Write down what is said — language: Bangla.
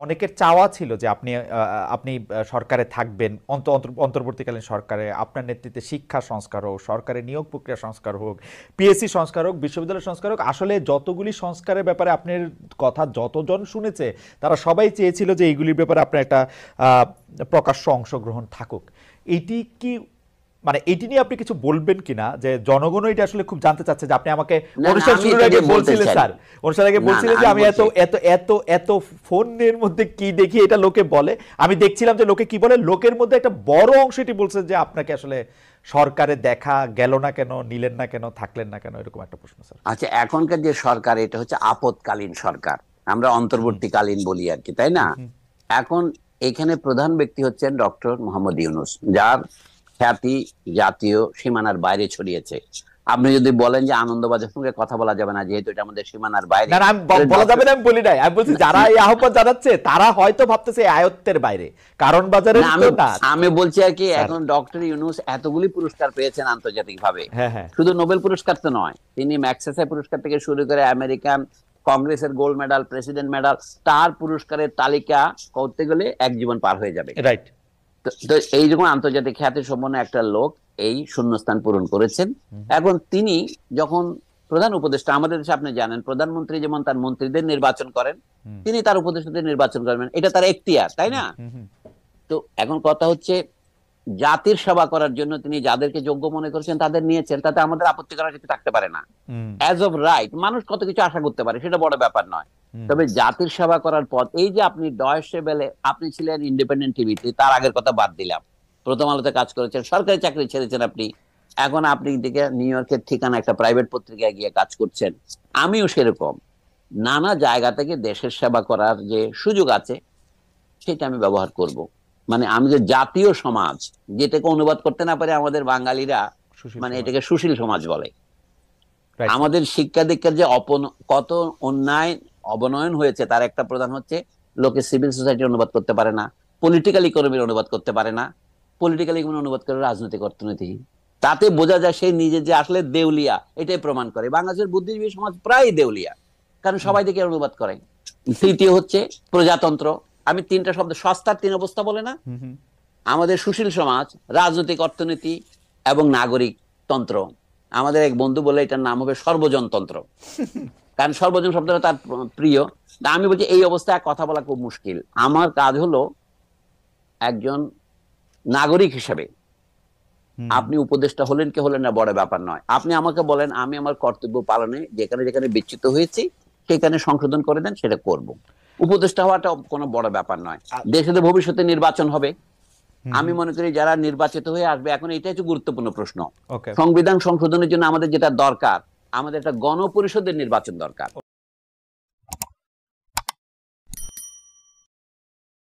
অনেকের চাওয়া ছিল যে আপনি সরকারে থাকবেন, অন্তর্বর্তীকালীন সরকারে আপনার নেতৃত্বে শিক্ষা সংস্কার হোক, সরকারের নিয়োগ প্রক্রিয়া সংস্কার হোক, পিএসসি সংস্কার হোক, বিশ্ববিদ্যালয় সংস্কার হোক। আসলে যতগুলি সংস্কারের ব্যাপারে আপনার কথা যতজন শুনেছে তারা সবাই চেয়েছিল যে এইগুলির ব্যাপারে আপনার একটা প্রকাশ্য অংশগ্রহণ থাকুক। এইটি কি মানে এইটি নিয়ে আপনি কিছু বলবেন কিনা, যে জনগণ এটা আসলে খুব জানতে চাচ্ছে যে আপনি আমাকে অনুষ্ঠান শুরুর আগে বলছিলেন স্যার, অনুষ্ঠান আগে বলছিলেন যে আমি এত এত এত এত ফোনের মধ্যে কি দেখি এটা লোকে বলে, আমি দেখছিলাম যে লোকে কি বলে, লোকের মধ্যে একটা বড় অংশ এটি বলছে যে আপনাকে আসলে সরকারে দেখা গেল না কেন, নিলেন না কেন, থাকলেন না কেন, এরকম একটা প্রশ্ন স্যার। আচ্ছা, এখনকার যে সরকার এটা হচ্ছে আপৎকালীন সরকার, আমরা অন্তর্বর্তীকালীন বলি আর কি, তাই না? এখন এখানে প্রধান ব্যক্তি হচ্ছেন ডক্টর মোহাম্মদ ইউনূস, যার খ্যাতি জাতীয় সীমানার বাইরে ছড়িয়েছে। আপনি যদি বলেন যে আনন্দবাজার সঙ্গে কথা বলা যাবে না যেহেতু এটা আমাদের সীমানার বাইরে, না আমি বলা যাবে না আমি বলি নাই, আমি বলছি যারা এই আহ্বান জানাচ্ছে তারা হয়তো ভাবতেছে আয়ত্তের বাইরে, কারণ বাজারের তো না। আমি বলছি আর কি, এখন ডক্টর ইউনূস এতগুলি পুরস্কার পেয়েছেন আন্তর্জাতিক ভাবে, শুধু নোবেল পুরস্কার তো নয়, তিনি ম্যাগসেসে পুরস্কার থেকে শুরু করে আমেরিকান কংগ্রেসের gold medal, president medal, star পুরস্কারের তালিকা করতে গেলে এক জীবন পার হয়ে যাবে। রাইট। তো এই যখন আন্তর্জাতিক খ্যাতি সম্পন্ন একটা লোক এই শূন্যস্থান পূরণ করেছেন, এখন তিনি যখন প্রধান উপদেষ্টা, আমাদের দেশে আপনি জানেন প্রধানমন্ত্রী যেমন তার মন্ত্রীদের নির্বাচন করেন, তিনি তার উপদেষ্টাদের নির্বাচন করবেন, এটা তার এখতিয়ার, তাই না? তো এখন কথা হচ্ছে জাতির সেবা করার জন্য তিনি যাদেরকে যোগ্য মনে করেছেন তাদের নিয়েছেন, তাতে আমাদের আপত্তি করার কিছু থাকতে পারে না। অ্যাজ অফ রাইট মানুষ কত কিছু আশা করতে পারে, সেটা বড় ব্যাপার নয়। তবে জাতির সেবা করার পথ, এই যে আপনি ডয়েশে বেলে, আপনি ছিলেন ইন্ডিপেন্ডেন্ট টিভিতে, তার আগের কথা বাদ দিলাম, প্রথম আলোতে কাজ করেছেন, সরকারি চাকরি ছেড়েছেন আপনি, এখন আপনি দিকে নিউ ইয়র্কের ঠিকানা একটা প্রাইভেট পত্রিকায় গিয়ে কাজ করছেন। আমিও সেরকম নানা জায়গা থেকে দেশের সেবা করার যে সুযোগ আছে সেটা আমি ব্যবহার করব। মানে আমি যে জাতীয় সমাজ, যেটাকে অনুবাদ করতে না পারে আমাদের বাঙালিরা, মানে এটাকে সুশীল সমাজ বলে। আমাদের শিক্ষা দীক্ষার যে কত অন্যায় অবনয়ন হয়েছে তার একটা প্রধান হচ্ছে লোকে সিভিল সোসাইটি অনুবাদ করতে পারে না, পলিটিক্যাল ইকোনমির অনুবাদ করতে পারে না, পলিটিক্যাল ইকোনমি অনুবাদ করে রাজনৈতিক অর্থনীতি, তাতে বোঝা যায় সে নিজে যে আসলে দেউলিয়া, এটাই প্রমাণ করে। বাংলাদেশের বুদ্ধিজীবী সমাজ প্রায় দেউলিয়া, কারণ সবাই দেখে অনুবাদ করে। তৃতীয় হচ্ছে প্রজাতন্ত্র, আমি তিনটা শব্দ, সস্তার তিন অবস্থা বলে না, আমাদের সুশীল সমাজ, রাজনৈতিক অর্থনীতি এবং নাগরিক তন্ত্র। আমাদের এক বন্ধু বলে এটার নাম হবে সর্বজনতন্ত্র, কারণ সর্বজন শব্দটা তার প্রিয়। আমি বলছি এই অবস্থায় কথা বলা খুব মুশকিল। আমার কাজ হলো একজন নাগরিক হিসেবে, আপনি উপদেষ্টা হলেন কি হলেন না বড় ব্যাপার নয়, আপনি আমাকে বলেন, আমি আমার কর্তব্য পালনে যেখানে যেখানে বিচ্যুত হয়েছি সেখানে সংশোধন করে দেন, সেটা করব। উপদেষ্টা হওয়াটা কোনো বড় ব্যাপার নয়। দেশে ভবিষ্যতে নির্বাচন হবে, আমি মনে করি যারা নির্বাচিত হয়ে আসবে, এখন এটা হচ্ছে গুরুত্বপূর্ণ প্রশ্ন। সংবিধান সংশোধনের জন্য আমাদের যেটা দরকার, আমাদের একটা গণপরিষদের নির্বাচন দরকার।